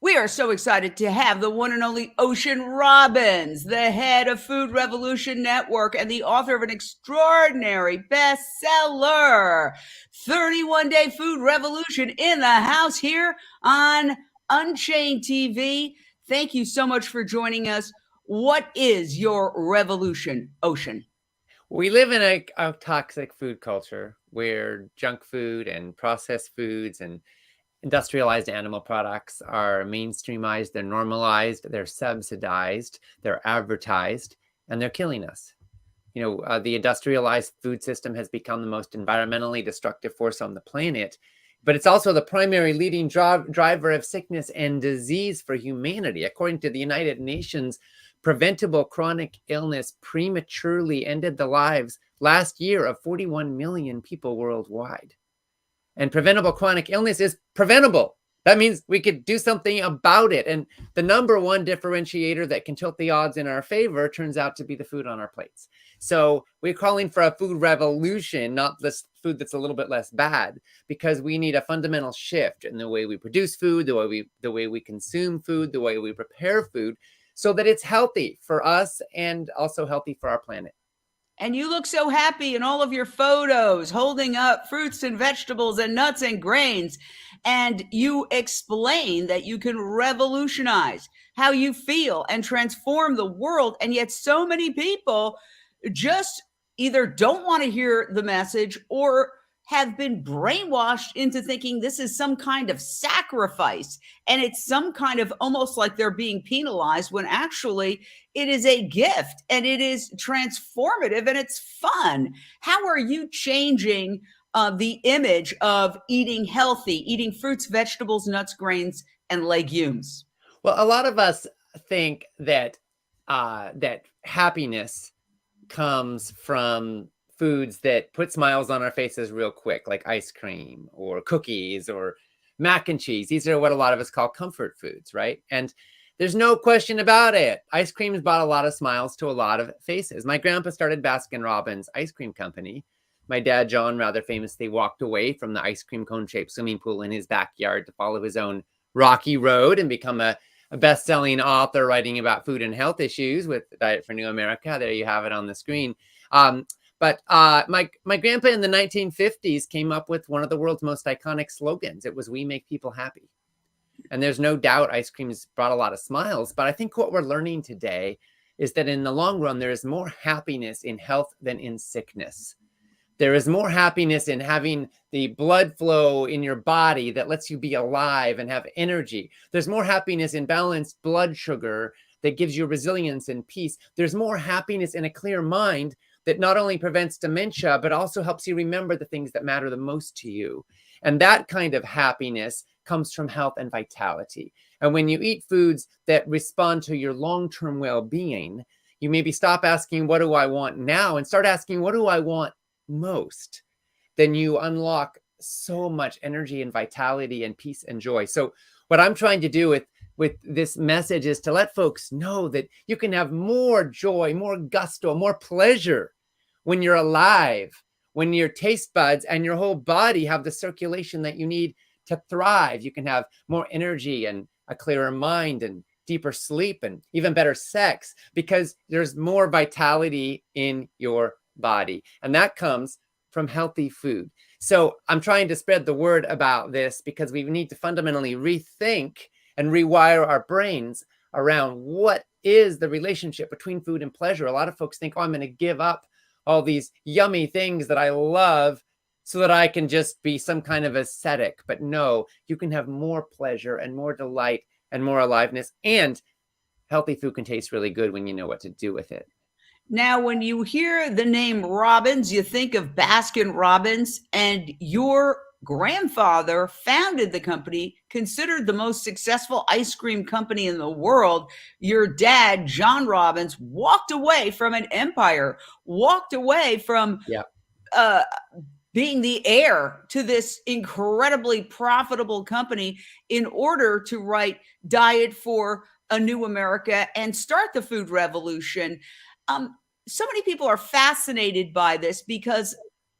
We are so excited to have the one and only Ocean Robbins, the head of Food Revolution Network and the author of an extraordinary bestseller, 31 Day Food Revolution, in the house here on Unchained TV. Thank you so much for joining us. What is your revolution, Ocean? We live in a toxic food culture where junk food and processed foods and industrialized animal products are mainstreamized, they're normalized, they're subsidized, they're advertised, and they're killing us. The industrialized food system has become the most environmentally destructive force on the planet, but it's also the primary leading driver of sickness and disease for humanity. According to the United Nations, preventable chronic illness prematurely ended the lives last year of 41 million people worldwide. And preventable chronic illness is preventable. That means we could do something about it. And the number one differentiator that can tilt the odds in our favor turns out to be the food on our plates. So we're calling for a food revolution, not this food that's a little bit less bad, because we need a fundamental shift in the way we produce food, the way we consume food, the way we prepare food, so that it's healthy for us and also healthy for our planet. And you look so happy in all of your photos, holding up fruits and vegetables and nuts and grains. And you explain that you can revolutionize how you feel and transform the world. And yet, so many people just either don't want to hear the message or have been brainwashed into thinking this is some kind of sacrifice and it's some kind of almost like they're being penalized, when actually it is a gift and it is transformative and it's fun. How are you changing the image of eating healthy, eating fruits, vegetables, nuts, grains, and legumes? Well, a lot of us think that that happiness comes from foods that put smiles on our faces real quick, like ice cream or cookies or mac and cheese. These are what a lot of us call comfort foods, right? And there's no question about it. Ice cream's brought a lot of smiles to a lot of faces. My grandpa started Baskin Robbins Ice Cream Company. My dad, John, rather famously walked away from the ice cream cone-shaped swimming pool in his backyard to follow his own rocky road and become a best-selling author writing about food and health issues with Diet for New America. There you have it on the screen. But my grandpa in the 1950s came up with one of the world's most iconic slogans. It was, "We make people happy." And there's no doubt ice cream has brought a lot of smiles. But I think what we're learning today is that in the long run, there is more happiness in health than in sickness. There is more happiness in having the blood flow in your body that lets you be alive and have energy. There's more happiness in balanced blood sugar that gives you resilience and peace. There's more happiness in a clear mind that not only prevents dementia, but also helps you remember the things that matter the most to you. And that kind of happiness comes from health and vitality. And when you eat foods that respond to your long-term well-being, you maybe stop asking, what do I want now? And start asking, what do I want most? Then you unlock so much energy and vitality and peace and joy. So what I'm trying to do with this message is to let folks know that you can have more joy, more gusto, more pleasure when you're alive, when your taste buds and your whole body have the circulation that you need to thrive. You can have more energy and a clearer mind and deeper sleep and even better sex because there's more vitality in your body. And that comes from healthy food. So I'm trying to spread the word about this because we need to fundamentally rethink and rewire our brains around what is the relationship between food and pleasure. A lot of folks think, oh, I'm going to give up all these yummy things that I love so that I can just be some kind of ascetic. But no, you can have more pleasure and more delight and more aliveness. And healthy food can taste really good when you know what to do with it. Now, when you hear the name Robbins, you think of Baskin Robbins, and your grandfather founded the company, considered the most successful ice cream company in the world. Your dad, John Robbins, walked away from an empire, walked away from being the heir to this incredibly profitable company in order to write Diet for a New America and start the food revolution. So many people are fascinated by this because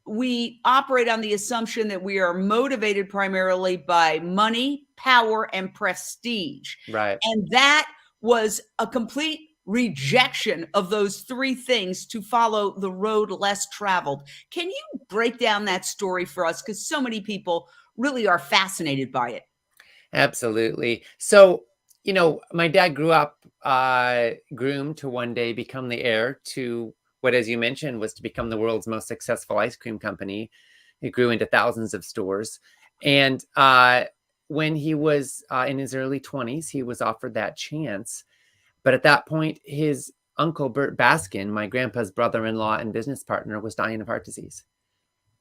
we operate on the assumption that we are motivated primarily by money, power, and prestige. Right. And that was a complete rejection of those three things to follow the road less traveled. Can you break down that story for us? Because so many people really are fascinated by it. Absolutely. So, my dad grew up groomed to one day become the heir to what, as you mentioned, was to become the world's most successful ice cream company. It grew into thousands of stores. And when he was in his early 20s, he was offered that chance. But at that point, his uncle, Bert Baskin, my grandpa's brother-in-law and business partner, was dying of heart disease.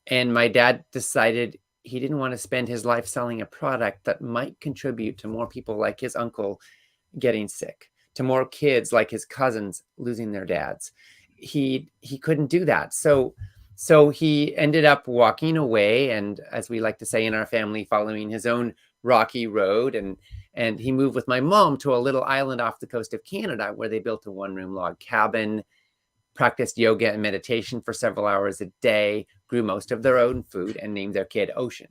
And my dad decided he didn't want to spend his life selling a product that might contribute to more people like his uncle getting sick, to more kids like his cousins losing their dads. He couldn't do that. So he ended up walking away, and as we like to say in our family, following his own rocky road. And he moved with my mom to a little island off the coast of Canada where they built a one-room log cabin, practiced yoga and meditation for several hours a day, grew most of their own food, and named their kid Ocean.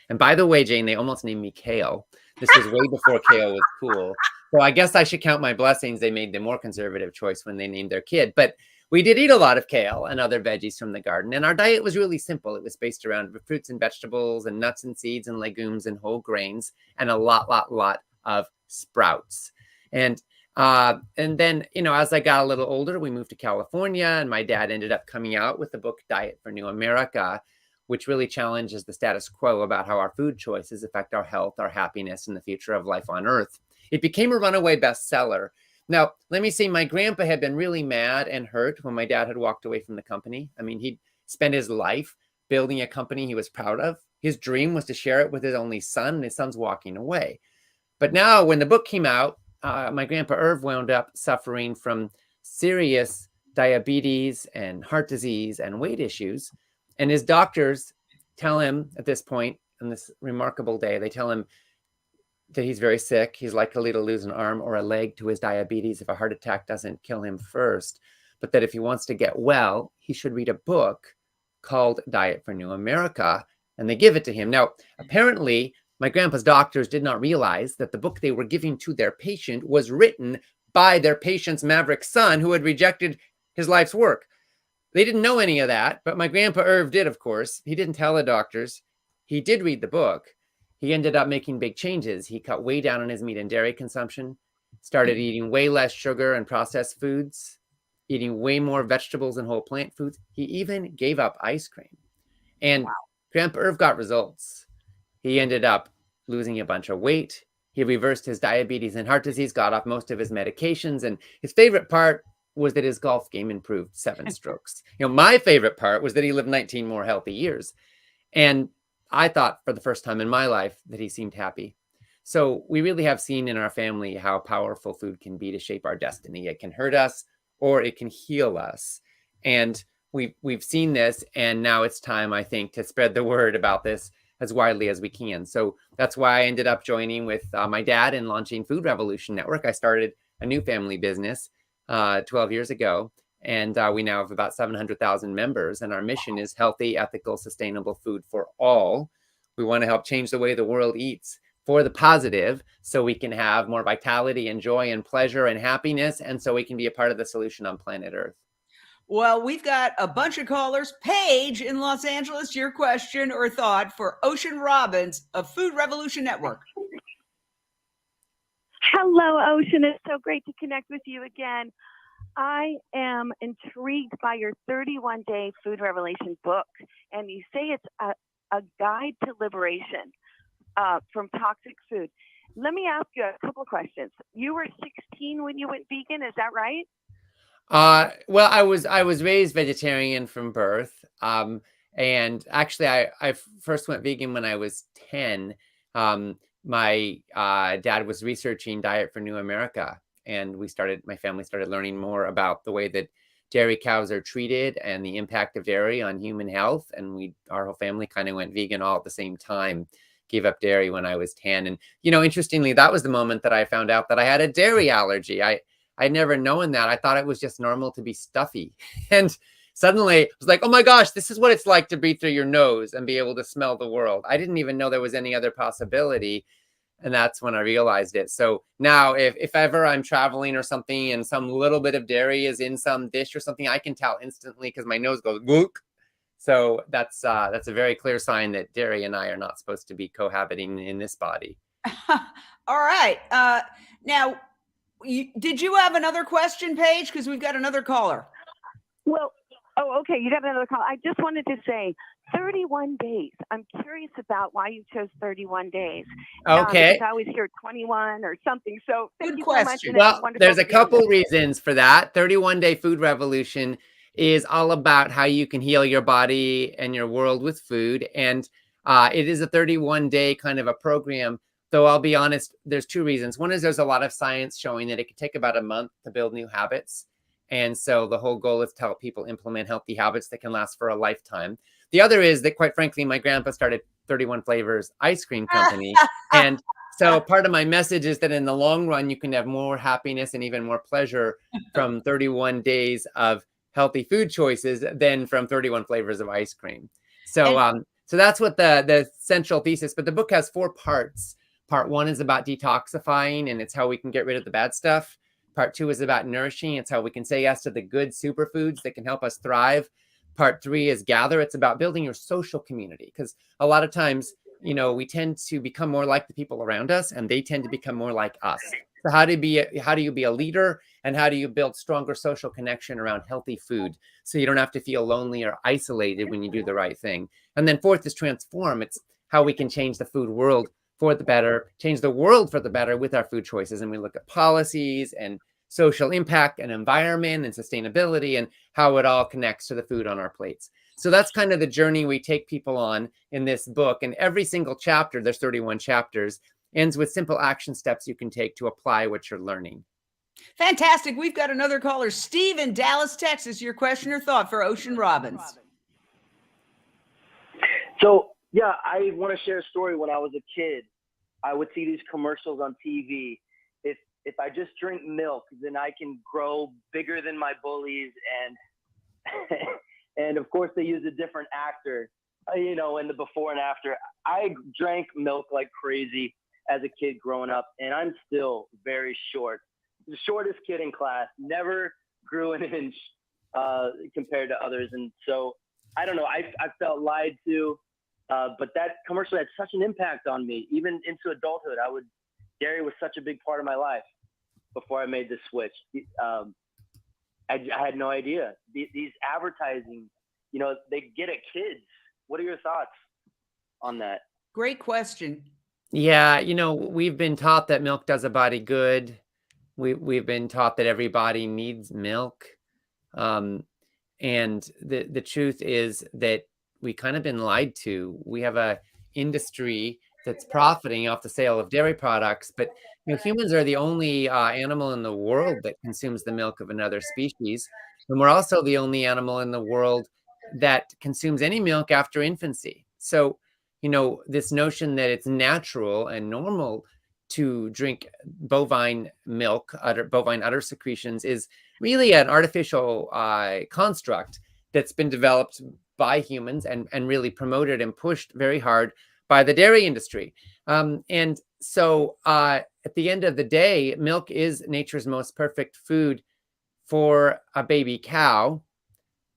And by the way, Jane, they almost named me Kale. This was way before Kale was cool. So I guess I should count my blessings. They made the more conservative choice when they named their kid. But we did eat a lot of kale and other veggies from the garden. And our diet was really simple. It was based around fruits and vegetables and nuts and seeds and legumes and whole grains and a lot of sprouts. And then, as I got a little older, we moved to California, and my dad ended up coming out with the book Diet for New America, which really challenges the status quo about how our food choices affect our health, our happiness, and the future of life on Earth. It became a runaway bestseller. Now, let me say, my grandpa had been really mad and hurt when my dad had walked away from the company. I mean, he'd spent his life building a company he was proud of. His dream was to share it with his only son, and his son's walking away. But now, when the book came out, my grandpa Irv wound up suffering from serious diabetes and heart disease and weight issues. And his doctors tell him at this point, on this remarkable day, they tell him that he's very sick. He's likely to lose an arm or a leg to his diabetes if a heart attack doesn't kill him first. But that if he wants to get well, he should read a book called Diet for New America. And they give it to him. Now, apparently, my grandpa's doctors did not realize that the book they were giving to their patient was written by their patient's maverick son who had rejected his life's work. They didn't know any of that, but my grandpa Irv did, of course. He didn't tell the doctors. He did read the book. He ended up making big changes. He cut way down on his meat and dairy consumption, started eating way less sugar and processed foods, eating way more vegetables and whole plant foods. He even gave up ice cream. And wow. Grandpa Irv got results. He ended up losing a bunch of weight. He reversed his diabetes and heart disease, got off most of his medications. And his favorite part was that his golf game improved 7 strokes. My favorite part was that he lived 19 more healthy years. And I thought for the first time in my life that he seemed happy. So we really have seen in our family how powerful food can be to shape our destiny. It can hurt us or it can heal us. And we've seen this. And now it's time, I think, to spread the word about this as widely as we can. So that's why I ended up joining with my dad and launching Food Revolution Network. I started a new family business 12 years ago, and we now have about 700,000 members. And our mission is healthy, ethical, sustainable food for all. We want to help change the way the world eats for the positive so we can have more vitality and joy and pleasure and happiness, and so we can be a part of the solution on planet Earth. Well, we've got a bunch of callers. Paige in Los Angeles, your question or thought for Ocean Robbins of Food Revolution Network. Hello, Ocean. It's so great to connect with you again. I am intrigued by your 31-day Food Revelation book, and you say it's a guide to liberation from toxic food. Let me ask you a couple of questions. You were 16 when you went vegan, is that right? Well, I was raised vegetarian from birth. And actually I first went vegan when I was 10. My dad was researching Diet for New America, and my family started learning more about the way that dairy cows are treated and the impact of dairy on human health. And our whole family kind of went vegan all at the same time, gave up dairy when I was 10. And, interestingly, that was the moment that I found out that I had a dairy allergy. I'd never known that. I thought it was just normal to be stuffy. And suddenly it was like, oh my gosh, this is what it's like to breathe through your nose and be able to smell the world. I didn't even know there was any other possibility. And that's when I realized it. So now if ever I'm traveling or something and some little bit of dairy is in some dish or something, I can tell instantly because my nose goes whoop. So that's a very clear sign that dairy and I are not supposed to be cohabiting in this body. All right. Now, did you have another question, Paige? Because we've got another caller. Well, okay. You got another call. I just wanted to say 31 days. I'm curious about why you chose 31 days. Okay. Because I always hear 21 or something. So thank Good you so much. question. And it's Well, wonderful there's to a be on couple this. reasons for that. 31-day food revolution is all about how you can heal your body and your world with food. And it is a 31-day kind of a program. Though I'll be honest, there's two reasons. One is there's a lot of science showing that it can take about a month to build new habits. And so the whole goal is to help people implement healthy habits that can last for a lifetime. The other is that, quite frankly, my grandpa started 31 Flavors Ice Cream Company. And so part of my message is that in the long run, you can have more happiness and even more pleasure from 31 days of healthy food choices than from 31 flavors of ice cream. So so that's what the central thesis, but the book has 4 parts. Part 1 is about detoxifying, and it's how we can get rid of the bad stuff. Part 2 is about nourishing. It's how we can say yes to the good superfoods that can help us thrive. Part 3 is gather. It's about building your social community, because a lot of times, we tend to become more like the people around us, and they tend to become more like us. So how do you be a leader, and how do you build stronger social connection around healthy food so you don't have to feel lonely or isolated when you do the right thing? And then 4th is transform. It's how we can change the food world for the better, change the world for the better with our food choices. And we look at policies and social impact and environment and sustainability and how it all connects to the food on our plates. So that's kind of the journey we take people on in this book. And every single chapter, there's 31 chapters, ends with simple action steps you can take to apply what you're learning. Fantastic. We've got another caller, Steve in Dallas, Texas. Your question or thought for Ocean Robbins. So, yeah, I want to share a story. When I was a kid, I would see these commercials on TV. If I just drink milk, then I can grow bigger than my bullies. And and of course, they use a different actor, in the before and after. I drank milk like crazy as a kid growing up, and I'm still very short. The shortest kid in class, never grew an inch compared to others. And so, I don't know, I felt lied to. But that commercial had such an impact on me, even into adulthood. Dairy was such a big part of my life before I made the switch. I had no idea. These advertising, they get at kids. What are your thoughts on that? Great question. Yeah, we've been taught that milk does a body good. We've been taught that everybody needs milk. And the truth is that we kind of been lied to. We have a industry that's profiting off the sale of dairy products, but humans are the only animal in the world that consumes the milk of another species, and we're also the only animal in the world that consumes any milk after infancy. So, this notion that it's natural and normal to drink bovine milk, bovine udder secretions, is really an artificial construct that's been developed by humans and really promoted and pushed very hard by the dairy industry. And so at the end of the day, milk is nature's most perfect food for a baby cow,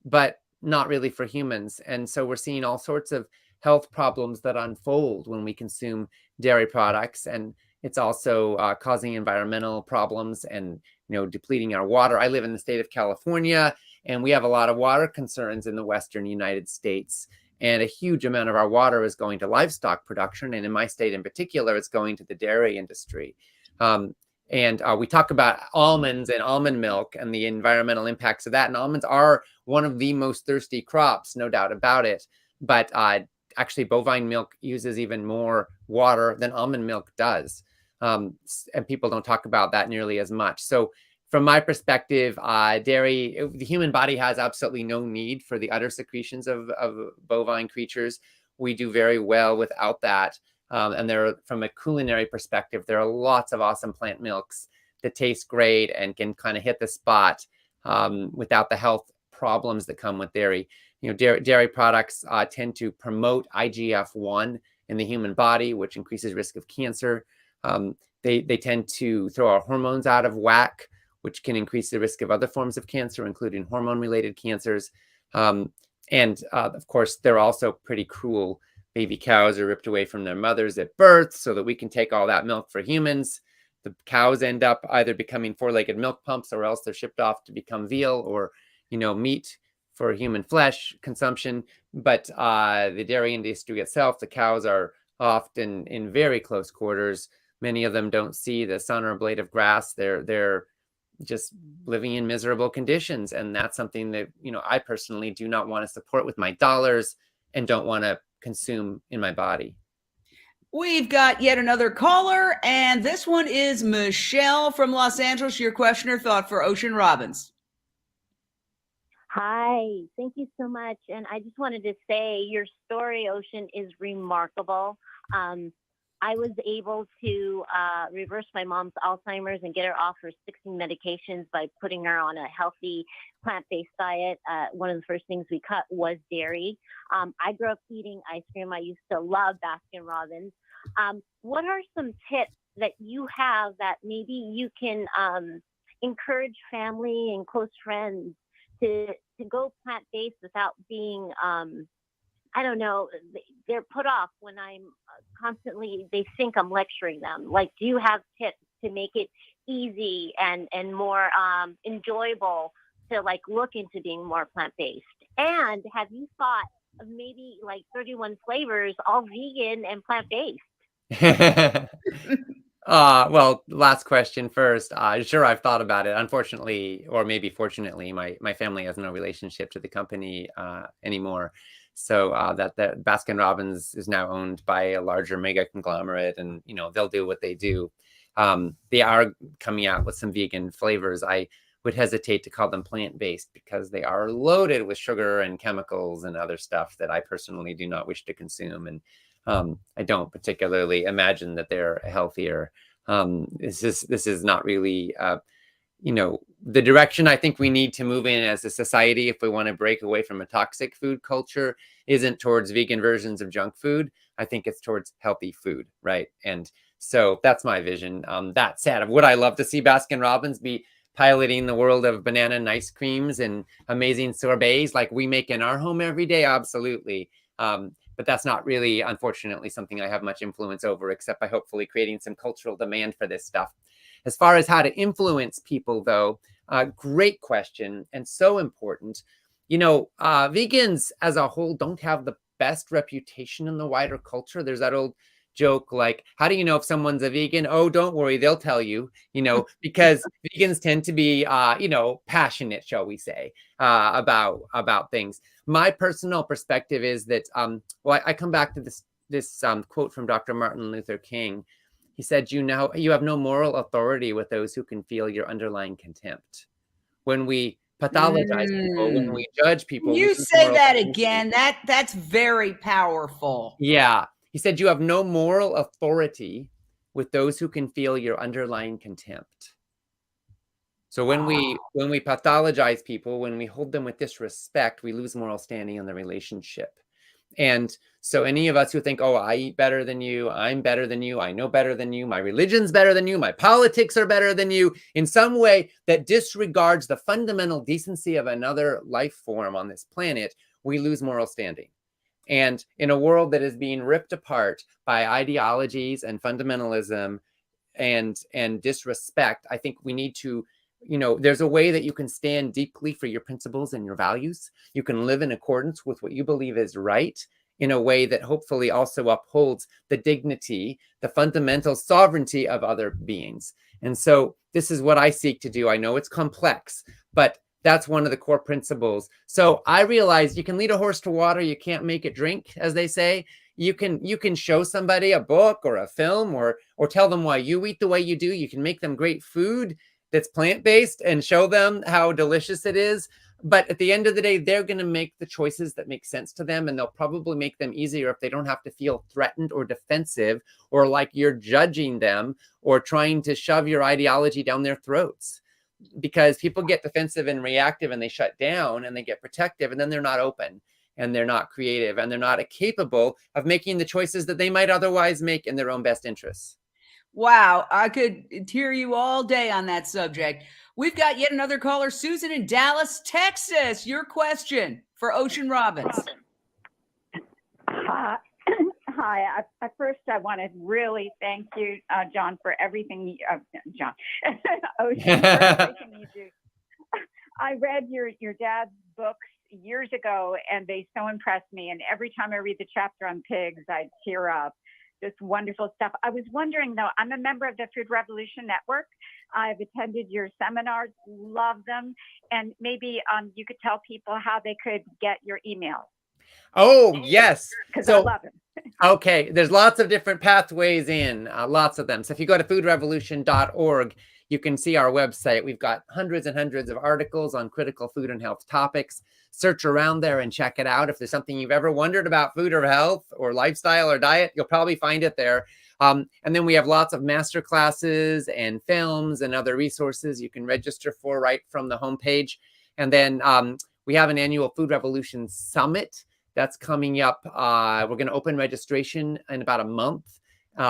but not really for humans. And so we're seeing all sorts of health problems that unfold when we consume dairy products. And it's also causing environmental problems and, depleting our water. I live in the state of California, and we have a lot of water concerns in the Western United States. And a huge amount of our water is going to livestock production. And in my state in particular, it's going to the dairy industry. And we talk about almonds and almond milk and the environmental impacts of that. And almonds are one of the most thirsty crops, no doubt about it. But actually, bovine milk uses even more water than almond milk does. And people don't talk about that nearly as much. So from my perspective, dairy, the human body has absolutely no need for the udder secretions of bovine creatures. We do very well without that. And from a culinary perspective, there are lots of awesome plant milks that taste great and can kind of hit the spot without the health problems that come with dairy. Dairy products tend to promote IGF-1 in the human body, which increases risk of cancer. They tend to throw our hormones out of whack, which can increase the risk of other forms of cancer, including hormone-related cancers. Of course, they're also pretty cruel. Baby cows are ripped away from their mothers at birth so that we can take all that milk for humans. The cows end up either becoming four-legged milk pumps, or else they're shipped off to become veal or, meat for human flesh consumption. But the dairy industry itself, the cows are often in very close quarters. Many of them don't see the sun or a blade of grass. They're just living in miserable conditions. And that's something that, I personally do not want to support with my dollars and don't want to consume in my body. We've got yet another caller, and this one is Michelle from Los Angeles. Your question or thought for Ocean Robbins. Hi, thank you so much. And I just wanted to say your story, Ocean, is remarkable. I was able to reverse my mom's Alzheimer's and get her off her 16 medications by putting her on a healthy plant-based diet. One of the first things we cut was dairy. I grew up eating ice cream. I used to love Baskin Robbins. What are some tips that you have that maybe you can encourage family and close friends to go plant-based without being I don't know, they're put off when I'm constantly, they think I'm lecturing them. Like, do you have tips to make it easy and more enjoyable to look into being more plant-based? And have you thought of maybe 31 flavors, all vegan and plant-based? Well, last question first. Sure, I've thought about it. Unfortunately, or maybe fortunately, my family has no relationship to the company anymore. So that Baskin Robbins is now owned by a larger mega conglomerate, and they'll do what they do. They are coming out with some vegan flavors. I would hesitate to call them plant-based because they are loaded with sugar and chemicals and other stuff that I personally do not wish to consume. And I don't particularly imagine that they're healthier. This is not really, the direction I think we need to move in as a society if we want to break away from a toxic food culture isn't towards vegan versions of junk food. I think it's towards healthy food, right? And so that's my vision. That said, would I love to see Baskin Robbins be piloting the world of banana and ice creams and amazing sorbets like we make in our home every day? Absolutely. But that's not really, unfortunately, something I have much influence over, except by hopefully creating some cultural demand for this stuff. As far as how to influence people, though, great question, and so important. Vegans as a whole don't have the best reputation in the wider culture. There's that old joke, like, how do you know if someone's a vegan? Oh, don't worry, they'll tell you, because vegans tend to be, passionate, shall we say, about things. My personal perspective is that, I come back to this quote from Dr. Martin Luther King. He said, you have no moral authority with those who can feel your underlying contempt. When we pathologize people, when we judge people. You say that again. That's very powerful. Yeah. He said, you have no moral authority with those who can feel your underlying contempt. So when we pathologize people, when we hold them with disrespect, we lose moral standing in the relationship. And so any of us who think, oh, I eat better than you, I'm better than you, I know better than you, my religion's better than you, my politics are better than you, in some way that disregards the fundamental decency of another life form on this planet, we lose moral standing. And in a world that is being ripped apart by ideologies and fundamentalism and disrespect, I think we need to, there's a way that you can stand deeply for your principles and your values. You can live in accordance with what you believe is right in a way that hopefully also upholds the dignity, the fundamental sovereignty of other beings. And so this is what I seek to do. I know it's complex, but that's one of the core principles. So I realize you can lead a horse to water, you can't make it drink, as they say. You can show somebody a book or a film or tell them why you eat the way you do. You can make them great food that's plant-based and show them how delicious it is. But at the end of the day, they're going to make the choices that make sense to them, and they'll probably make them easier if they don't have to feel threatened or defensive or like you're judging them or trying to shove your ideology down their throats. because people get defensive and reactive and they shut down and they get protective, and then they're not open and they're not creative and they're not capable of making the choices that they might otherwise make in their own best interests. Wow, I could hear you all day on that subject. We've got yet another caller, Susan in Dallas, Texas. Your question for Ocean Robbins. Hi. At first, I want to really thank you, John, for everything. Ocean, for everything you do. I read your dad's books years ago, and they so impressed me. And every time I read the chapter on pigs, I tear up. Just wonderful stuff. I was wondering, though, I'm a member of the Food Revolution Network. I've attended your seminars, love them, and maybe you could tell people how they could get your email. Oh, yes. Because I love them. Okay, there's lots of different pathways in, lots of them. So if you go to foodrevolution.org, you can see our website. We've got hundreds and hundreds of articles on critical food and health topics. Search around there and check it out. If there's something you've ever wondered about food or health or lifestyle or diet, you'll probably find it there. And then we have lots of master classes and films and other resources you can register for right from the homepage. And then we have an annual Food Revolution Summit that's coming up. We're going to open registration in about a month.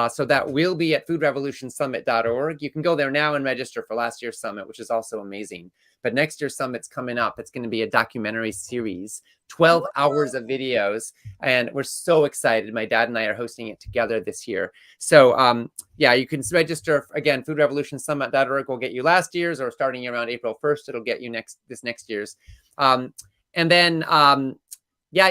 So that will be at foodrevolutionsummit.org. You can go there now and register for last year's summit, which is also amazing. But next year's summit's coming up. It's going to be a documentary series, 12 hours of videos. And we're so excited. My dad and I are hosting it together this year. So yeah, you can register. Again, foodrevolutionsummit.org will get you last year's, or starting around April 1st, it'll get you this next year's. And then, yeah,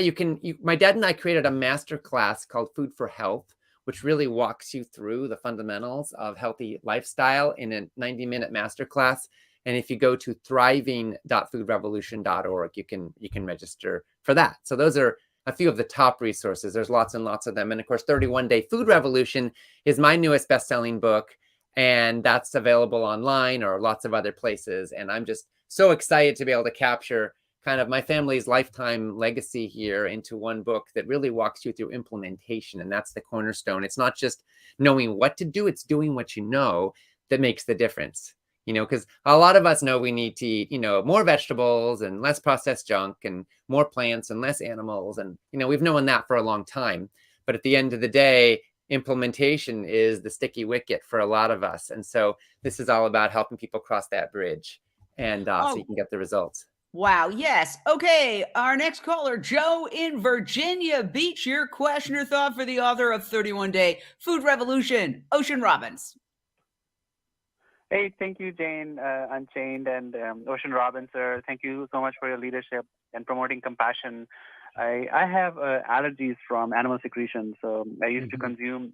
my dad and I created a master class called Food for Health, which really walks you through the fundamentals of healthy lifestyle in a 90-minute masterclass. And if you go to thriving.foodrevolution.org, you can register for that. So those are a few of the top resources. There's lots and lots of them. And of course, 31 Day Food Revolution is my newest best-selling book, and that's available online or lots of other places. And I'm just so excited to be able to capture kind of my family's lifetime legacy here into one book that really walks you through implementation. And that's the cornerstone. It's not just knowing what to do, it's doing what you know that makes the difference. You know, because a lot of us know we need to eat, more vegetables and less processed junk and more plants and less animals. And, we've known that for a long time. But at the end of the day, implementation is the sticky wicket for a lot of us. And so this is all about helping people cross that bridge and so you can get the results. Wow. Yes. Okay. Our next caller, Joe in Virginia Beach. Your question or thought for the author of 31 Day Food Revolution, Ocean Robbins. Hey, thank you, Jane Unchained and Ocean Robbins, sir. Thank you so much for your leadership and promoting compassion. I have allergies from animal secretions, so I used to consume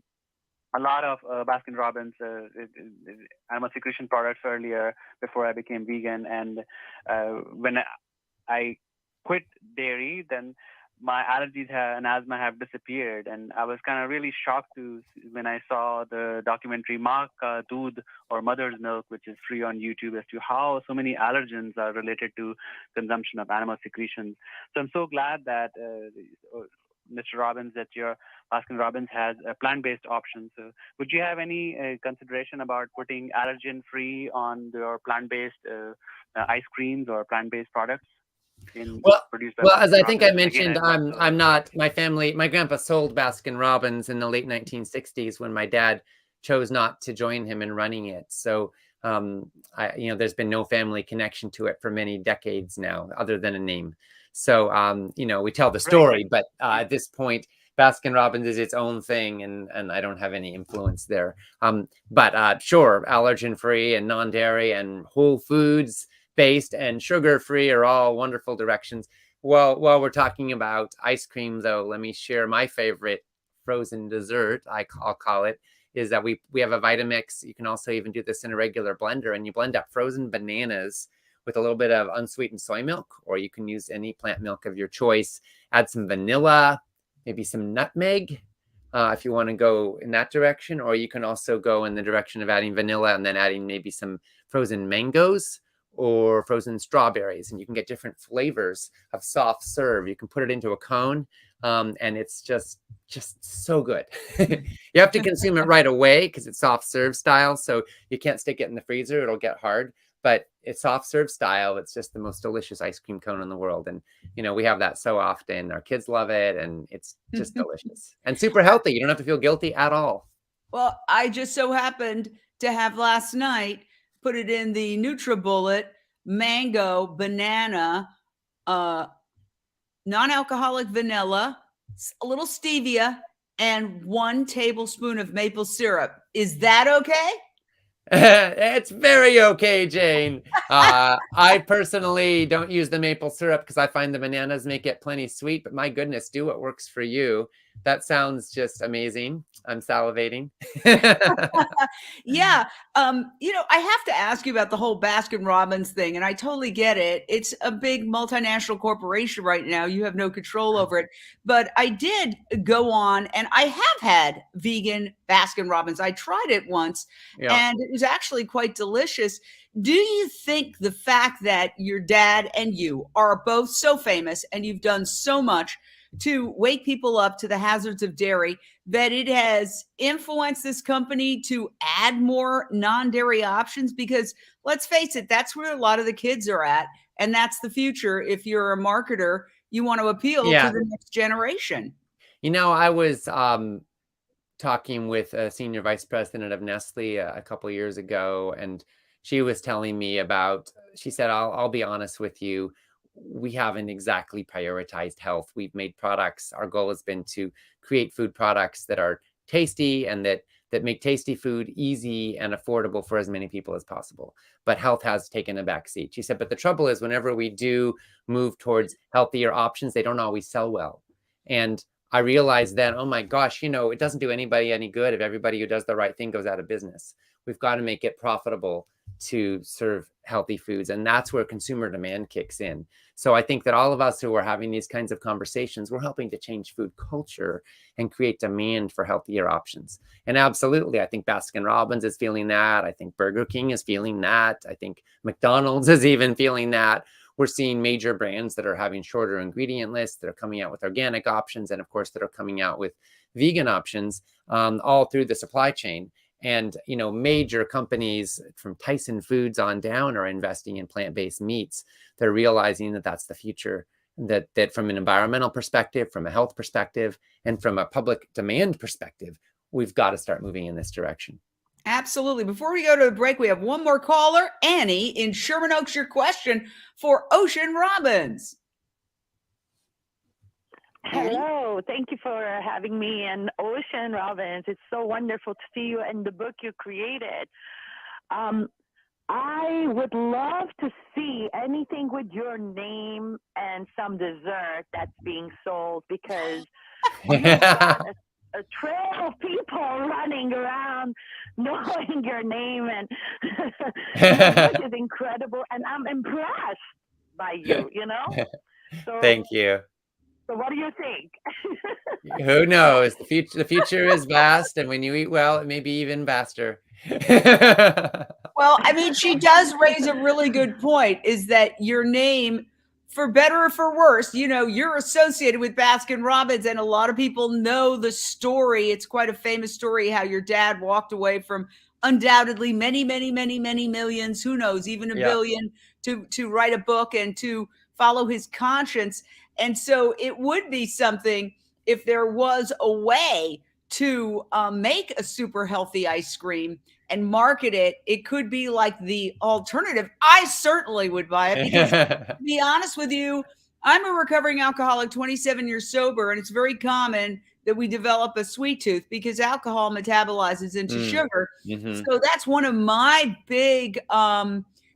a lot of Baskin-Robbins animal secretion products earlier before I became vegan. And when I quit dairy, then my allergies and asthma have disappeared. And I was kind of really shocked when I saw the documentary Maa Ka Doodh, or Mother's Milk, which is free on YouTube, as to how so many allergens are related to consumption of animal secretions. So I'm so glad that Mr. Robbins, that your Baskin-Robbins has a plant-based option. So would you have any consideration about putting allergen-free on your plant-based ice creams or plant-based products? Well, as I think I mentioned, I'm not, my grandpa sold Baskin-Robbins in the late 1960s when my dad chose not to join him in running it. So, there's been no family connection to it for many decades now, other than a name. So, we tell the story, but at this point, Baskin-Robbins is its own thing, and I don't have any influence there. But sure, allergen-free and non-dairy and whole foods based and sugar-free are all wonderful directions. Well, while we're talking about ice cream, though, let me share my favorite frozen dessert, I'll call it, is that we have a Vitamix. You can also even do this in a regular blender, and you blend up frozen bananas with a little bit of unsweetened soy milk, or you can use any plant milk of your choice. Add some vanilla, maybe some nutmeg, if you want to go in that direction, or you can also go in the direction of adding vanilla and then adding maybe some frozen mangoes or frozen strawberries, and you can get different flavors of soft serve. You can put it into a cone, and it's just so good. You have to consume it right away because it's soft serve style, so you can't stick it in the freezer. It'll get hard. but it's soft serve style. It's just the most delicious ice cream cone in the world. And, we have that so often. Our kids love it, and it's just delicious and super healthy. You don't have to feel guilty at all. Well, I just so happened to have last night put it in the NutriBullet mango banana, non-alcoholic vanilla, a little stevia, and 1 tablespoon of maple syrup. Is that okay? It's very okay, Jane. I personally don't use the maple syrup because I find the bananas make it plenty sweet, but my goodness, do what works for you. That sounds just amazing. I'm salivating. Yeah. I have to ask you about the whole Baskin Robbins thing, and I totally get it. It's a big multinational corporation right now. You have no control over it. But I did go on, and I have had vegan Baskin Robbins. I tried it once, Yeah. and it was actually quite delicious. Do you think the fact that your dad and you are both so famous and you've done so much to wake people up to the hazards of dairy, that it has influenced this company to add more non-dairy options? Because let's face it, that's where a lot of the kids are at. And that's the future. If you're a marketer, you want to appeal to the next generation. I was talking with a senior vice president of Nestle a couple years ago, and she was telling me about, she said, I'll be honest with you, we haven't exactly prioritized health. We've made products. Our goal has been to create food products that are tasty and that make tasty food easy and affordable for as many people as possible. But health has taken a back seat. She said, but the trouble is whenever we do move towards healthier options, they don't always sell well. And I realized then, oh my gosh, it doesn't do anybody any good if everybody who does the right thing goes out of business. We've got to make it profitable to serve healthy foods. And that's where consumer demand kicks in. So I think that all of us who are having these kinds of conversations, we're helping to change food culture and create demand for healthier options. And absolutely, I think Baskin Robbins is feeling that. I think Burger King is feeling that. I think McDonald's is even feeling that. We're seeing major brands that are having shorter ingredient lists, that are coming out with organic options, and of course, that are coming out with vegan options all through the supply chain. And, major companies from Tyson Foods on down are investing in plant-based meats. They're realizing that that's the future, that from an environmental perspective, from a health perspective, and from a public demand perspective, we've got to start moving in this direction. Absolutely. Before we go to the break, we have one more caller. Annie in Sherman Oaks, your question for Ocean Robbins. Hello. Thank you for having me in Ocean Robbins. It's so wonderful to see you and the book you created. I would love to see anything with your name and some dessert that's being sold, because you've got a trail of people running around knowing your name, and your book is incredible, and I'm impressed by you, So, thank you. So what do you think? Who knows? The future is vast, and when you eat well, it may be even vaster. Well, she does raise a really good point, is that your name, for better or for worse, you're associated with Baskin Robbins, and a lot of people know the story. It's quite a famous story how your dad walked away from undoubtedly many, many, many, many millions, who knows, even a billion, to write a book and to follow his conscience. And so it would be something, if there was a way to make a super healthy ice cream and market it, it could be like the alternative. I certainly would buy it, because to be honest with you, I'm a recovering alcoholic, 27 years sober, and it's very common that we develop a sweet tooth because alcohol metabolizes into sugar. Mm-hmm. So that's one of my big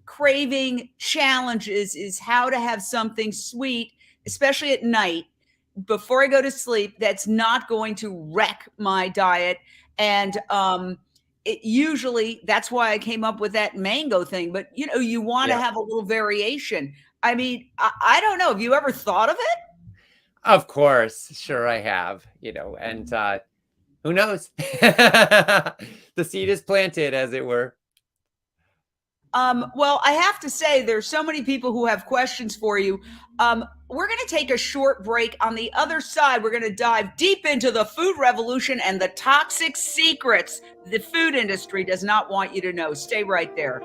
craving challenges, is how to have something sweet, especially at night before I go to sleep, that's not going to wreck my diet. And usually that's why I came up with that mango thing. But, you want to have a little variation. I don't know. Have you ever thought of it? Of course. Sure, I have, and who knows? The seed is planted, as it were. Well, I have to say, there's so many people who have questions for you. We're going to take a short break. On the other side, we're going to dive deep into the food revolution and the toxic secrets the food industry does not want you to know. Stay right there.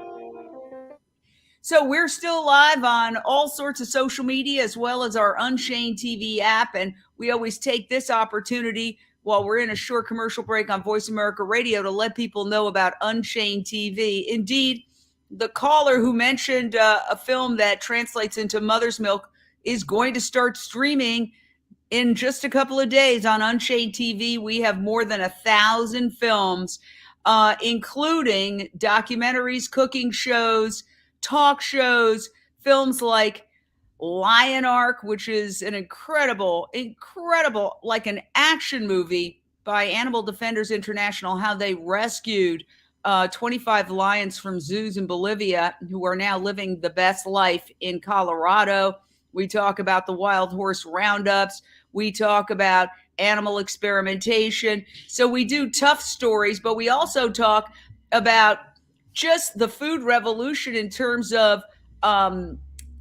So we're still live on all sorts of social media as well as our Unchained TV app. And we always take this opportunity while we're in a short commercial break on Voice America Radio to let people know about Unchained TV. Indeed, the caller who mentioned a film that translates into mother's milk is going to start streaming in just a couple of days on Unchained TV. We have more than 1,000 films, including documentaries, cooking shows, talk shows, films like Lion Arc, which is an incredible, like an action movie by Animal Defenders International, how they rescued 25 lions from zoos in Bolivia who are now living the best life in Colorado. We talk about the wild horse roundups. We talk about animal experimentation. So we do tough stories, but we also talk about just the food revolution in terms of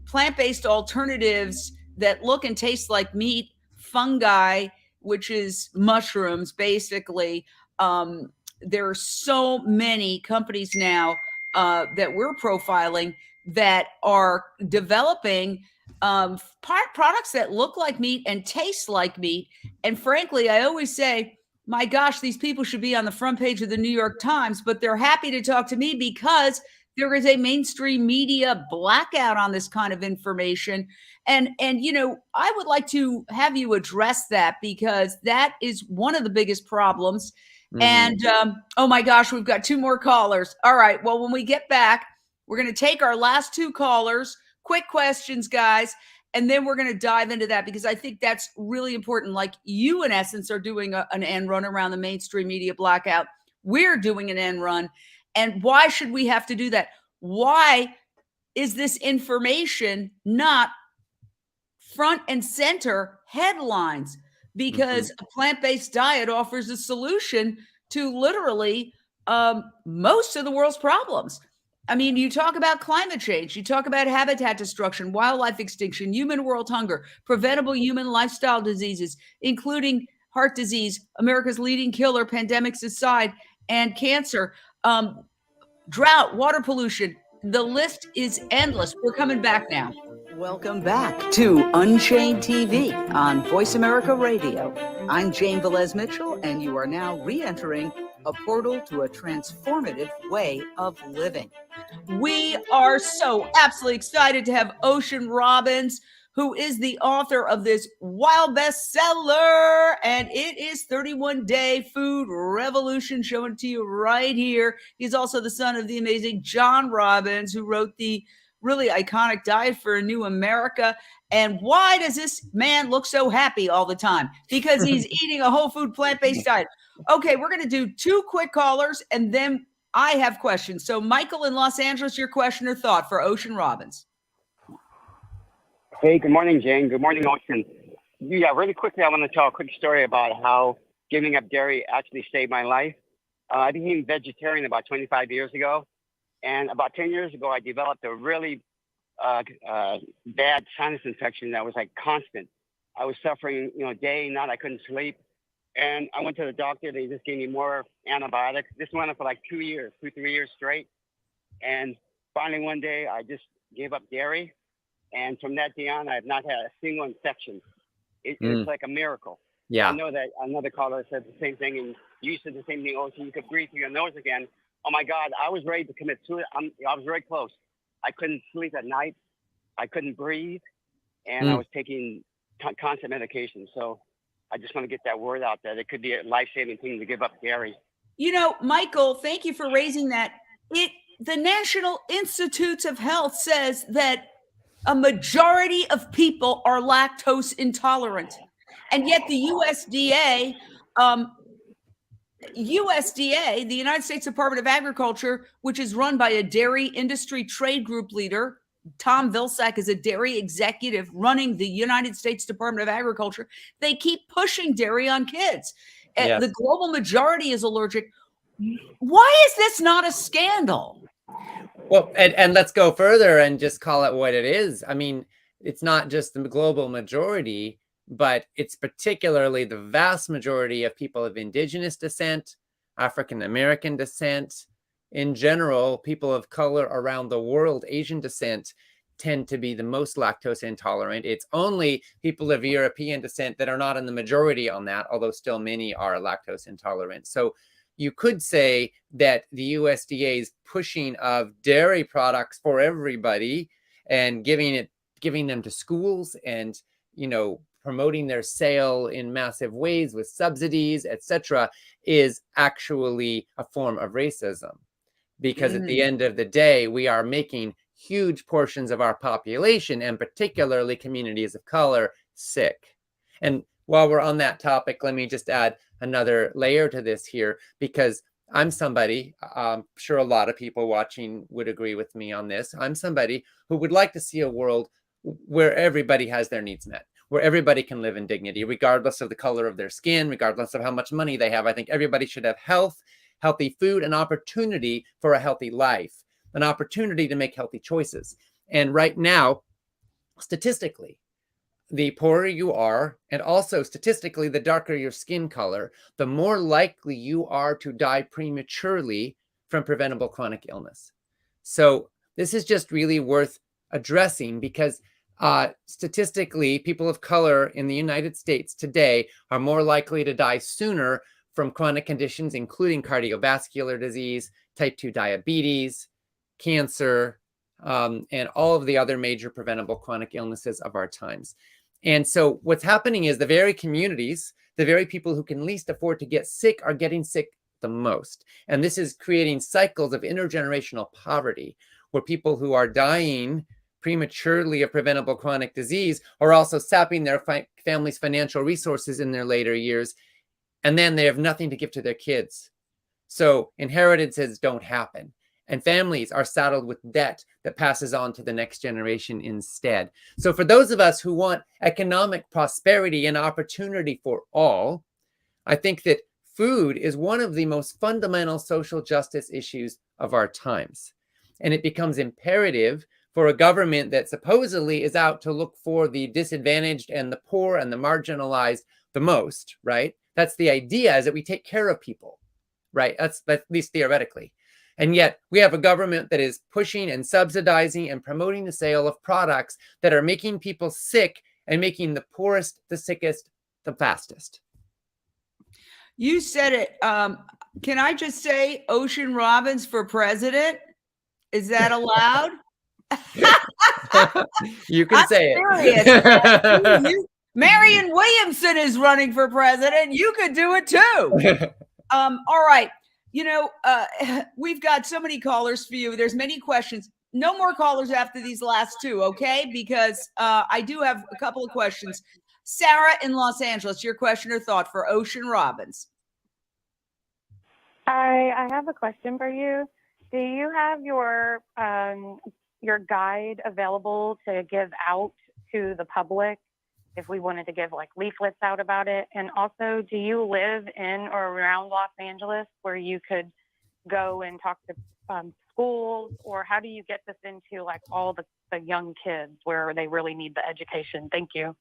plant-based alternatives that look and taste like meat, fungi, which is mushrooms, basically. There are so many companies now that we're profiling that are developing products that look like meat and taste like meat. And frankly, I always say, my gosh, these people should be on the front page of the New York Times, but they're happy to talk to me because there is a mainstream media blackout on this kind of information. And you know, I would like to have you address that because that is one of the biggest problems. Mm-hmm. And oh my gosh, we've got 2 more callers. All right. Well, when we get back, we're going to take our last 2 callers. Quick questions, guys. And then we're going to dive into that because I think that's really important. Like you, in essence, are doing an end run around the mainstream media blackout. We're doing an end run. And why should we have to do that? Why is this information not front and center headlines? Because a plant-based diet offers a solution to literally most of the world's problems. I mean, you talk about climate change, you talk about habitat destruction, wildlife extinction, human world hunger, preventable human lifestyle diseases, including heart disease, America's leading killer, pandemics aside, and cancer, drought, water pollution. The list is endless. We're coming back now. Welcome back to Unchained TV on Voice America Radio. I'm Jane Velez-Mitchell, and you are now re-entering a portal to a transformative way of living. We are so absolutely excited to have Ocean Robbins, who is the author of this wild bestseller, and it is 31-Day Food Revolution, showing it to you right here. He's also the son of the amazing John Robbins, who wrote the really iconic Diet for a New America. And why does this man look so happy all the time? Because he's eating a whole food plant-based diet. Okay, we're going to do 2 quick callers, and then I have questions. So Michael in Los Angeles, your question or thought for Ocean Robbins. Hey, good morning, Jane. Good morning, Ocean. Yeah, really quickly, I want to tell a quick story about how giving up dairy actually saved my life. I became vegetarian about 25 years ago. And about 10 years ago, I developed a really bad sinus infection that was like constant. I was suffering, day and night. I couldn't sleep. And I went to the doctor. They just gave me more antibiotics. This went on for like 3 years straight. And finally, one day, I just gave up dairy. And from that day on, I have not had a single infection. It's like a miracle. Yeah. I know that another caller said the same thing, and you said the same thing. Oh, so you could breathe through your nose again. Oh my God, I was ready to commit suicide. I was very close. I couldn't sleep at night. I couldn't breathe, and I was taking constant medication. So I just want to get that word out that it could be a life-saving thing to give up dairy. You know, Michael, thank you for raising that. The National Institutes of Health says that a majority of people are lactose intolerant, and yet the USDA, the United States Department of Agriculture, which is run by a dairy industry trade group leader, Tom Vilsack is a dairy executive running the United States Department of Agriculture. They keep pushing dairy on kids. Yes. The global majority is allergic. Why is this not a scandal? Well, and let's go further and just call it what it is. I mean, it's not just the global majority, but it's particularly the vast majority of people of indigenous descent, African American descent, in general, people of color around the world, Asian descent, tend to be the most lactose intolerant. It's only people of European descent that are not in the majority on that, although still many are lactose intolerant. So you could say that the USDA's pushing of dairy products for everybody and giving them to schools and, promoting their sale in massive ways with subsidies, etc., is actually a form of racism. Because at the end of the day, we are making huge portions of our population, and particularly communities of color, sick. And while we're on that topic, let me just add another layer to this here, because I'm somebody, I'm sure a lot of people watching would agree with me on this. I'm somebody who would like to see a world where everybody has their needs met, where everybody can live in dignity, regardless of the color of their skin, regardless of how much money they have. I think everybody should have health, healthy food, and opportunity for a healthy life, an opportunity to make healthy choices. And right now, statistically, the poorer you are, and also statistically, the darker your skin color, the more likely you are to die prematurely from preventable chronic illness. So this is just really worth addressing, because statistically, people of color in the United States today are more likely to die sooner from chronic conditions, including cardiovascular disease, type 2 diabetes, cancer, and all of the other major preventable chronic illnesses of our times. And so what's happening is the very communities, the very people who can least afford to get sick are getting sick the most. And this is creating cycles of intergenerational poverty, where people who are dying prematurely of preventable chronic disease are also sapping their family's financial resources in their later years. And then they have nothing to give to their kids. So inheritances don't happen. And families are saddled with debt that passes on to the next generation instead. So for those of us who want economic prosperity and opportunity for all, I think that food is one of the most fundamental social justice issues of our times. And it becomes imperative for a government that supposedly is out to look for the disadvantaged and the poor and the marginalized the most, right? That's the idea, is that we take care of people, right? That's at least theoretically. And yet we have a government that is pushing and subsidizing and promoting the sale of products that are making people sick and making the poorest, the sickest, the fastest. You said it. Can I just say Ocean Robbins for president? Is that allowed? You can I'm say serious. it. Marianne Williamson is running for president. You could do it too. All right. We've got so many callers for you. There's many questions. No more callers after these last two, okay? Because I do have a couple of questions. Sarah in Los Angeles, your question or thought for Ocean Robbins. I have a question for you. Do you have your guide available to give out to the public if we wanted to give like leaflets out about it? And also, do you live in or around Los Angeles where you could go and talk to schools, or how do you get this into like all the young kids where they really need the education? Thank you.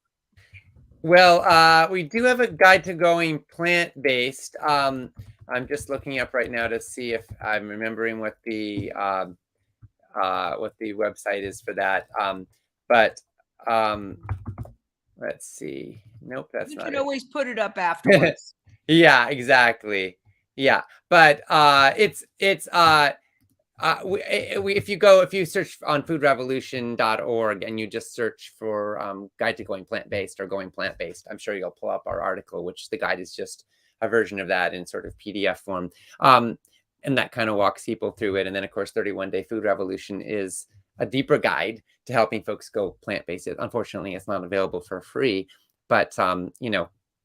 Well, we do have a guide to going plant-based. I'm just looking up right now to see if I'm remembering what the website is for that. Let's see. Nope, that's not it. You can always put it up afterwards. Yeah, exactly. Yeah, but if you search on foodrevolution.org and you just search for guide to going plant-based or going plant-based, I'm sure you'll pull up our article, which the guide is just a version of that in sort of PDF form. And that kind of walks people through it. And then of course, 31 Day Food Revolution is a deeper guide to helping folks go plant-based. Unfortunately, it's not available for free, but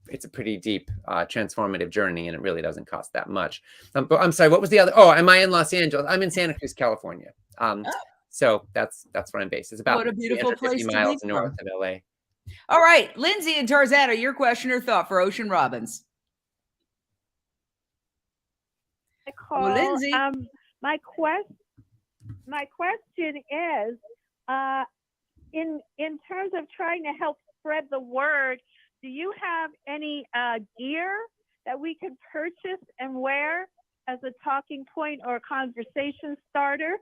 it's a pretty deep transformative journey, and it really doesn't cost that much. But I'm sorry, what was the other? Oh, am I in Los Angeles? I'm in Santa Cruz, California. So that's where I'm based. It's about what a beautiful place 50 to miles be north from. of LA. All right, Lindsay and Tarzana, your question or thought for Ocean Robbins. Well, Lindsay. My question is, in terms of trying to help spread the word, do you have any gear that we can purchase and wear as a talking point or a conversation starter?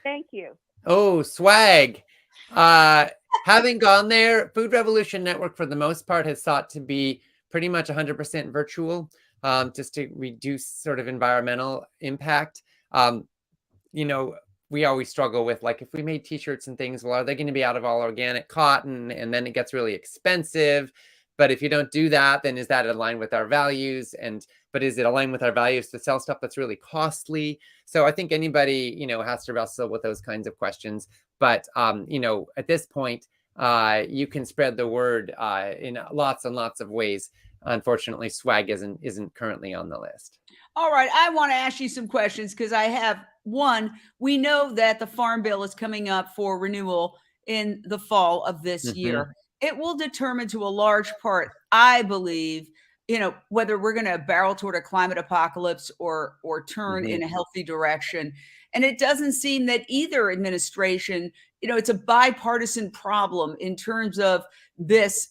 Thank you. Oh, swag. Having gone there, Food Revolution Network for the most part has sought to be pretty much 100% virtual, just to reduce sort of environmental impact. You know, we always struggle with, like, if we made t-shirts and things, well, are they going to be out of all organic cotton? And then it gets really expensive. But if you don't do that, then is that aligned with our values? But is it aligned with our values to sell stuff that's really costly? So I think anybody, you know, has to wrestle with those kinds of questions. But, you know, at this point, you can spread the word in lots and lots of ways. Unfortunately, swag isn't currently on the list. All right, I want to ask you some questions because I have one. We know that the Farm Bill is coming up for renewal in the fall of this year. It will determine to a large part, I believe, you know, whether we're going to barrel toward a climate apocalypse or turn in a healthy direction. And it doesn't seem that either administration, you know, it's a bipartisan problem in terms of this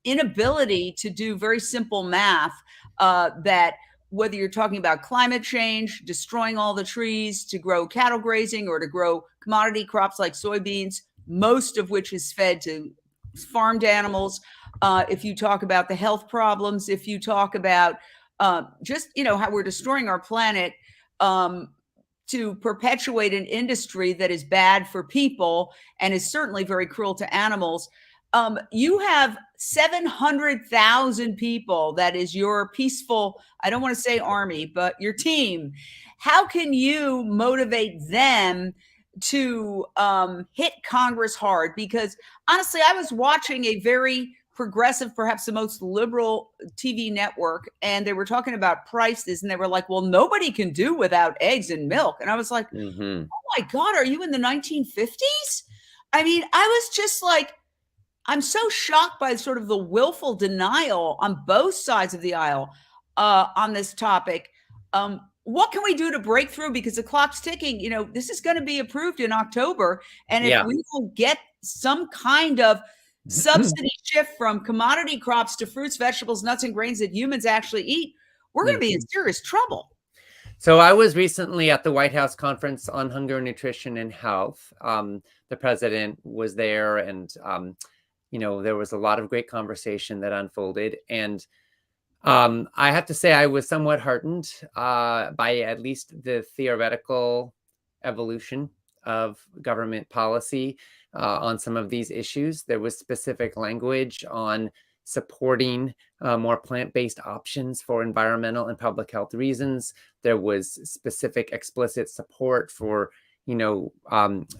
inability to do very simple math that whether you're talking about climate change, destroying all the trees to grow cattle grazing or to grow commodity crops like soybeans, most of which is fed to farmed animals. If you talk about the health problems, if you talk about just, you know, how we're destroying our planet to perpetuate an industry that is bad for people and is certainly very cruel to animals. You have 700,000 people. That is your peaceful, I don't want to say army, but your team. How can you motivate them to hit Congress hard? Because honestly, I was watching a very progressive, perhaps the most liberal TV network, and they were talking about prices, and they were like, well, nobody can do without eggs and milk. And I was like, oh my God, are you in the 1950s? I mean, I was just like, I'm so shocked by sort of the willful denial on both sides of the aisle on this topic. What can we do to break through? Because the clock's ticking. You know, this is going to be approved in October. And if we will get some kind of subsidy shift from commodity crops to fruits, vegetables, nuts, and grains that humans actually eat, we're going to be in serious trouble. So I was recently at the White House Conference on Hunger, Nutrition, and Health. The president was there, and you know, there was a lot of great conversation that unfolded. And I have to say I was somewhat heartened by at least the theoretical evolution of government policy on some of these issues. There was specific language on supporting more plant-based options for environmental and public health reasons. There was specific explicit support for, you know,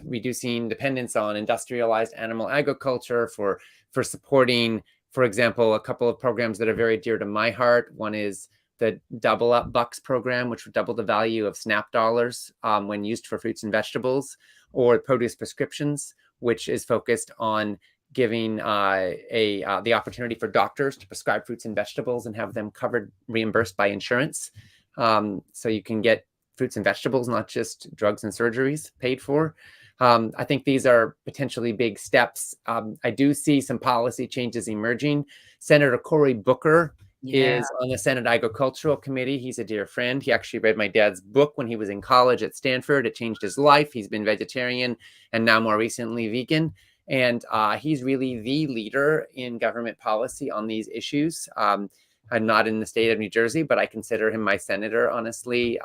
reducing dependence on industrialized animal agriculture, for supporting, for example, a couple of programs that are very dear to my heart. One is the Double Up Bucks program, which would double the value of SNAP dollars when used for fruits and vegetables, or produce prescriptions, which is focused on giving the opportunity for doctors to prescribe fruits and vegetables and have them covered, reimbursed by insurance. So you can get fruits and vegetables, not just drugs and surgeries paid for. I think these are potentially big steps. I do see some policy changes emerging. Senator Cory Booker is on the Senate Agricultural Committee. He's a dear friend. He actually read my dad's book when he was in college at Stanford. It changed his life. He's been vegetarian and now more recently vegan. And he's really the leader in government policy on these issues. I'm not in the state of New Jersey, but I consider him my senator, honestly.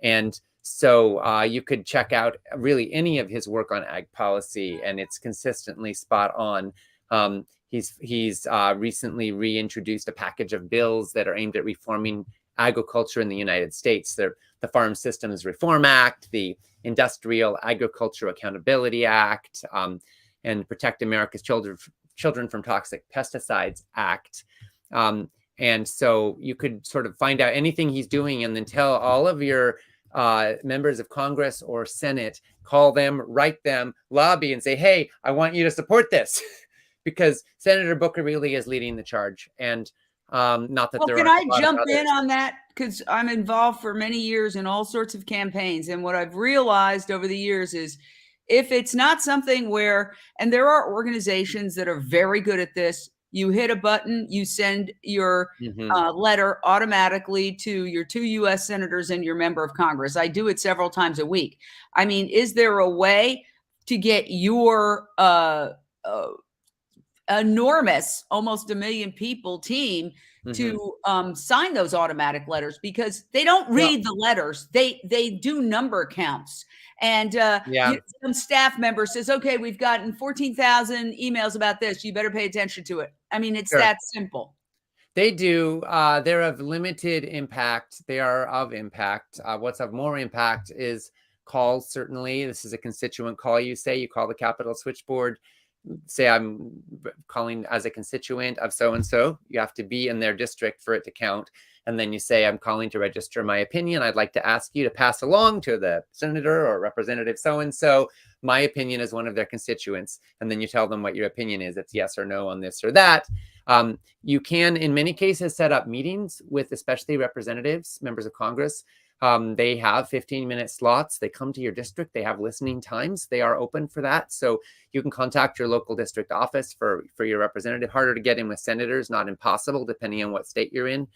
And so you could check out really any of his work on ag policy, and it's consistently spot on. He's recently reintroduced a package of bills that are aimed at reforming agriculture in the United States. The Farm Systems Reform Act, the Industrial Agriculture Accountability Act, and Protect America's Children from Toxic Pesticides Act. And so you could sort of find out anything he's doing and then tell all of your members of Congress or Senate, call them, write them, lobby, and say, hey, I want you to support this. Because Senator Booker really is leading the charge. And not that there are. Can I jump in on that? Because I'm involved for many years in all sorts of campaigns. And what I've realized over the years is if it's not something where, and there are organizations that are very good at this, You hit a button, you send your Mhm. letter automatically to your 2 US senators and your member of Congress. I do it several times a week. I mean, is there a way to get your uh, enormous, almost a million people team Mhm. to sign those automatic letters, because they don't Well, read the letters. They do number counts. And yeah, some staff member says, okay, we've gotten 14,000 emails about this. You better pay attention to it. I mean, it's sure. that simple. They do. They're of limited impact. They are of impact. What's of more impact is calls, certainly. This is a constituent call, you say. You call the Capitol switchboard, say, I'm calling as a constituent of so-and-so. You have to be in their district for it to count. And then you say, I'm calling to register my opinion. I'd like to ask you to pass along to the senator or representative so-and-so my opinion as one of their constituents. And then you tell them what your opinion is. It's yes or no on this or that. You can, in many cases, set up meetings with especially representatives, members of Congress. They have 15-minute slots. They come to your district. They have listening times. They are open for that. So you can contact your local district office for your representative. Harder to get in with senators, not impossible, depending on what state you're in.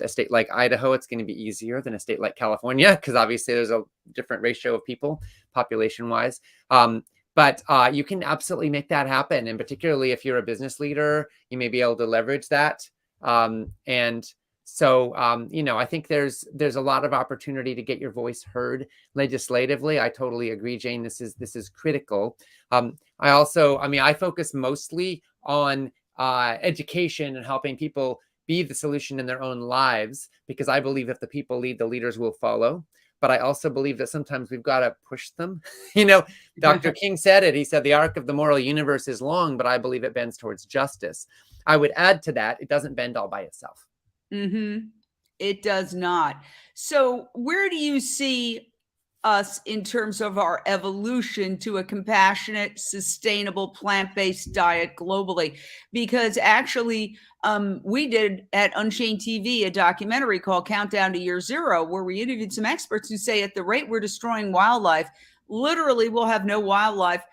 A state like Idaho, it's going to be easier than a state like California, because obviously there's a different ratio of people population-wise. But you can absolutely make that happen. And particularly if you're a business leader, you may be able to leverage that. And so, you know, I think there's a lot of opportunity to get your voice heard legislatively. I totally agree, Jane. This is critical. I focus mostly on education and helping people be the solution in their own lives, because I believe if the people lead, the leaders will follow. But I also believe that sometimes we've got to push them. You know, Dr. King said it. He said, the arc of the moral universe is long, but I believe it bends towards justice. I would add to that, it doesn't bend all by itself. Mm-hmm. It does not. So where do you see us in terms of our evolution to a compassionate, sustainable, plant-based diet globally? Because actually, we did at Unchained TV a documentary called Countdown to Year Zero, where we interviewed some experts who say at the rate we're destroying wildlife, literally we'll have no wildlife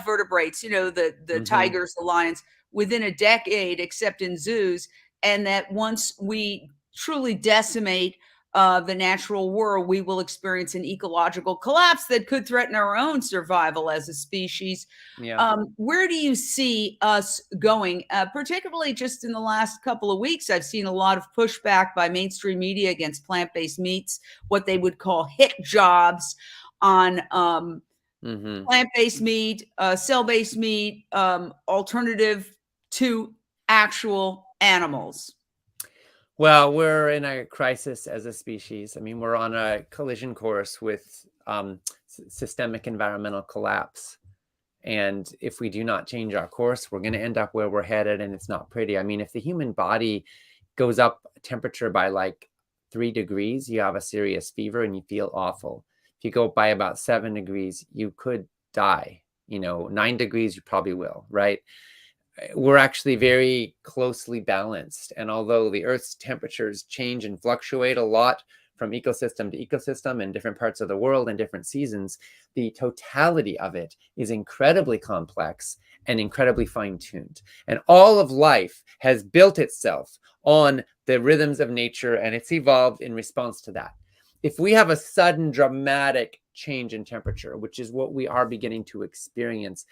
vertebrates, you know, the tigers, the lions, within a decade, except in zoos. And that once we truly decimate the natural world, we will experience an ecological collapse that could threaten our own survival as a species. Yeah. Where do you see us going? Particularly just in the last couple of weeks, I've seen a lot of pushback by mainstream media against plant-based meats, what they would call hit jobs on plant-based meat, cell-based meat, alternative to actual animals. Well, we're in a crisis as a species. I mean, we're on a collision course with systemic environmental collapse. And if we do not change our course, we're going to end up where we're headed, and it's not pretty. I mean, if the human body goes up temperature by like 3 degrees, you have a serious fever and you feel awful. If you go by about 7 degrees, you could die. You know, 9 degrees, you probably will, right? We're actually very closely balanced. And although the Earth's temperatures change and fluctuate a lot from ecosystem to ecosystem in different parts of the world and different seasons, the totality of it is incredibly complex and incredibly fine-tuned. And all of life has built itself on the rhythms of nature, and it's evolved in response to that. If we have a sudden dramatic change in temperature, which is what we are beginning to experience,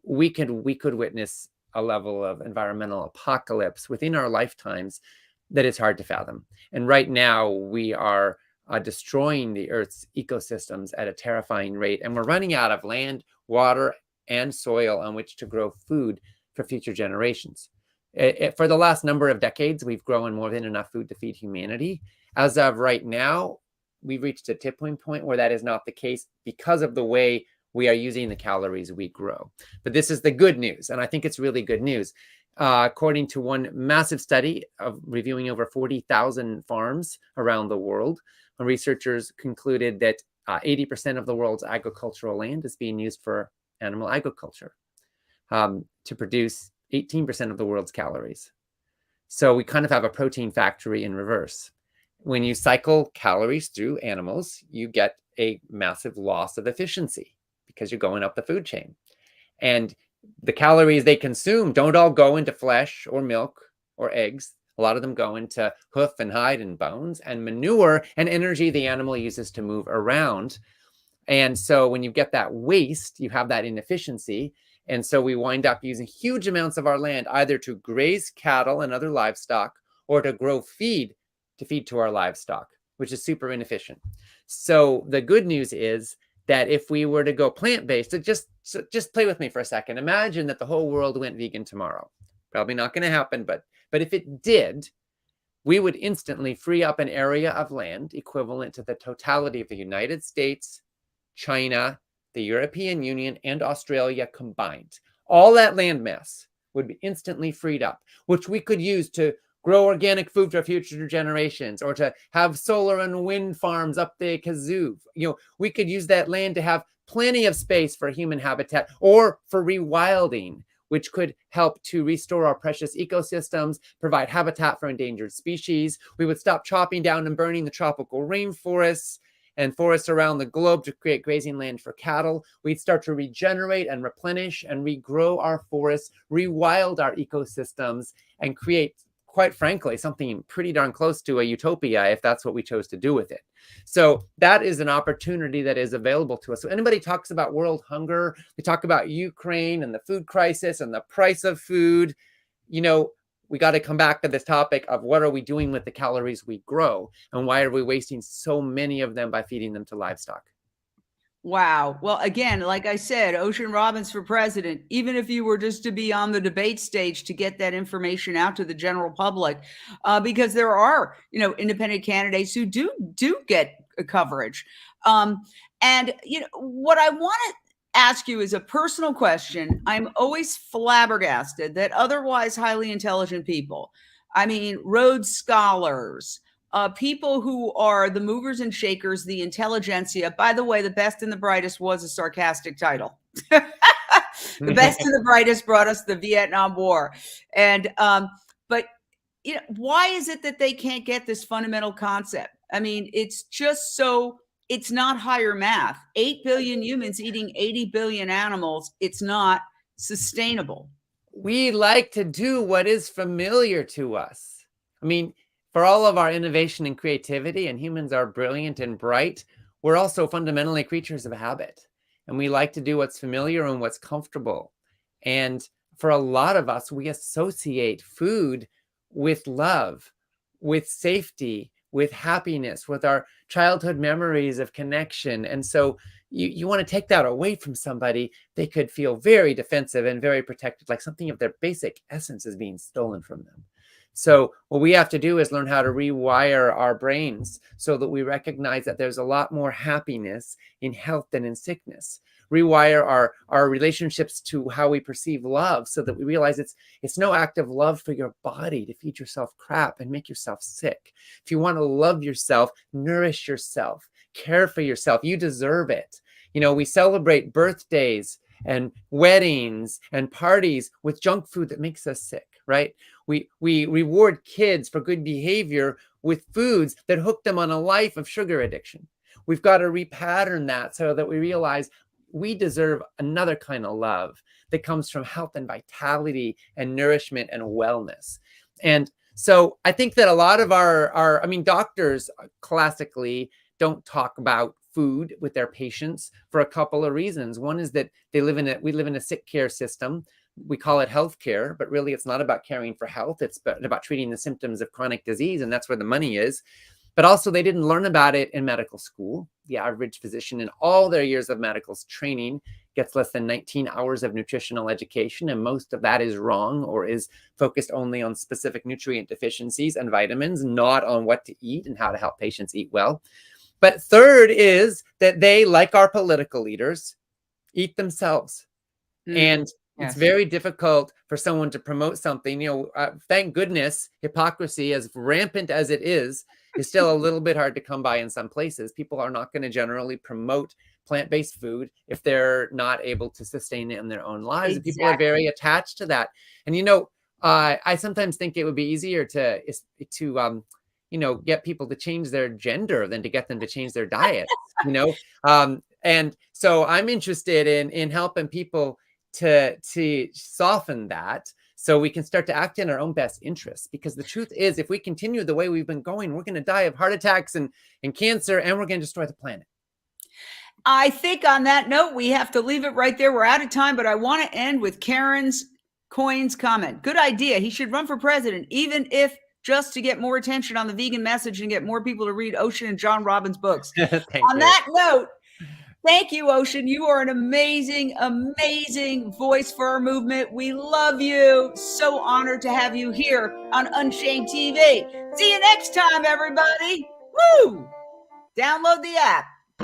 we could witness a level of environmental apocalypse within our lifetimes that is hard to fathom. And right now we are destroying the Earth's ecosystems at a terrifying rate. And we're running out of land, water, and soil on which to grow food for future generations. For the last number of decades, we've grown more than enough food to feed humanity. As of right now, we've reached a tipping point where that is not the case because of the way we are using the calories we grow. But this is the good news, and I think it's really good news. According to one massive study of reviewing over 40,000 farms around the world, researchers concluded that 80% of the world's agricultural land is being used for animal agriculture to produce 18% of the world's calories. So we kind of have a protein factory in reverse. When you cycle calories through animals, you get a massive loss of efficiency because you're going up the food chain. And The calories they consume don't all go into flesh or milk or eggs. A lot of them go into hoof and hide and bones and manure and energy the animal uses to move around. And so when you get that waste, you have that inefficiency. And so we wind up using huge amounts of our land either to graze cattle and other livestock or to grow feed to feed to our livestock, which is super inefficient. So the good news is that if we were to go plant-based, just play with me for a second. Imagine that the whole world went vegan tomorrow. Probably not going to happen, but if it did, we would instantly free up an area of land equivalent to the totality of the United States, China, the European Union, and Australia combined. All that land mass would be instantly freed up, which we could use to grow organic food for future generations, or to have solar and wind farms up the kazoo. We could use that land to have plenty of space for human habitat or for rewilding, which could help to restore our precious ecosystems, provide habitat for endangered species. We would stop chopping down and burning the tropical rainforests and forests around the globe to create grazing land for cattle. We'd start to regenerate and replenish and regrow our forests, rewild our ecosystems, and create, quite frankly, something pretty darn close to a utopia if that's what we chose to do with it. So that is an opportunity that is available to us. So anybody talks about world hunger, we talk about Ukraine and the food crisis and the price of food, we got to come back to this topic of what are we doing with the calories we grow, and why are we wasting so many of them by feeding them to livestock? Wow. Well, again, like I said, Ocean Robbins for president, even if you were just to be on the debate stage to get that information out to the general public, because there are, independent candidates who do get coverage. And, what I want to ask you is a personal question. I'm always flabbergasted that otherwise highly intelligent people, Rhodes Scholars, people who are the movers and shakers, the intelligentsia. By the way, the best and the brightest was a sarcastic title. The best and the brightest brought us the Vietnam War. And, but, why is it that they can't get this fundamental concept? It's just it's not higher math. 8 billion humans eating 80 billion animals. It's not sustainable. We like to do what is familiar to us. For all of our innovation and creativity, and humans are brilliant and bright, we're also fundamentally creatures of habit. And we like to do what's familiar and what's comfortable. And for a lot of us, we associate food with love, with safety, with happiness, with our childhood memories of connection. And so you want to take that away from somebody, they could feel very defensive and very protected, like something of their basic essence is being stolen from them. So what we have to do is learn how to rewire our brains so that we recognize that there's a lot more happiness in health than in sickness. Rewire our relationships to how we perceive love so that we realize it's no act of love for your body to feed yourself crap and make yourself sick. If you want to love yourself, nourish yourself, care for yourself, you deserve it. We celebrate birthdays and weddings and parties with junk food that makes us sick, right? We reward kids for good behavior with foods that hook them on a life of sugar addiction. We've got to repattern that so that we realize we deserve another kind of love that comes from health and vitality and nourishment and wellness. And so I think that a lot of our doctors classically don't talk about food with their patients for a couple of reasons. One is that we live in a sick care system. We call it healthcare, but really it's not about caring for health. It's about treating the symptoms of chronic disease, and that's where the money is. But also they didn't learn about it in medical school. The average physician in all their years of medical training gets less than 19 hours of nutritional education, and most of that is wrong or is focused only on specific nutrient deficiencies and vitamins, not on what to eat and how to help patients eat well. But third is that they, like our political leaders, eat themselves. And it's very difficult for someone to promote something. Thank goodness hypocrisy, as rampant as it is still a little bit hard to come by in some places. People are not going to generally promote plant-based food if they're not able to sustain it in their own lives. Exactly. People are very attached to that. And, I sometimes think it would be easier to get people to change their gender than to get them to change their diet, And so I'm interested in helping people to soften that, so we can start to act in our own best interests. Because the truth is, if we continue the way we've been going, we're going to die of heart attacks and cancer, and we're going to destroy the planet. I think on that note, we have to leave it right there. We're out of time, but I want to end with Karen's Coins comment. Good idea. He should run for president, even if just to get more attention on the vegan message and get more people to read Ocean and John Robbins books. On that note, thank you, Ocean. You are an amazing, amazing voice for our movement. We love you. So honored to have you here on Unchained TV. See you next time, everybody. Woo! Download the app.